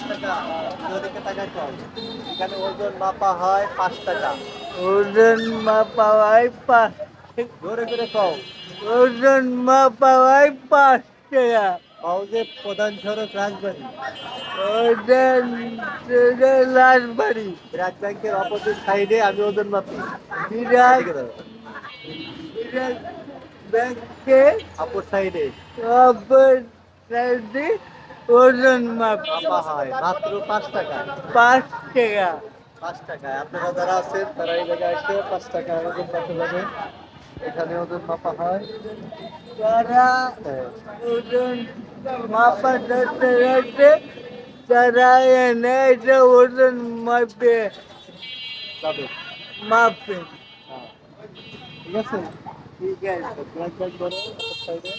টাকা ওদিকে টাকায় কম। এখানে ওজন মাপা হয় 5 টাকা। ওজন মাপা হয় পাঁচ। জোরে করে কও। ওজন মাপা হয় 5 টাকা। হাউজে প্রধান সড়ক রাজবাড়ী। ওজন রাজবাড়ি। ব্র্যাক ব্যাংকের অপোজিট সাইডে আমি ওজন মাপি। বিরাট এদিকে দাও। বিরাট ব্যাংকে অপর সাইডে অপর সাইডে ওজন মাপা হয় মাত্র 5 টাকা। 5 টাকা। 5 টাকায় আপনারা যারা আছেন তারা এই জায়গায় এসে 5 টাকা ওজন মাপতে যাবেন। এখানে ওজন মাপা হয়। যারা হ্যাঁ, ওজন মাপা ধরতে ধরতে তারা এনে এটা ওজন মাপে যাবে। মাপে। হ্যাঁ, ঠিক আছে। ঠিক আছে। ব্র্যাক ব্যাংক বলে অপর সাইডে।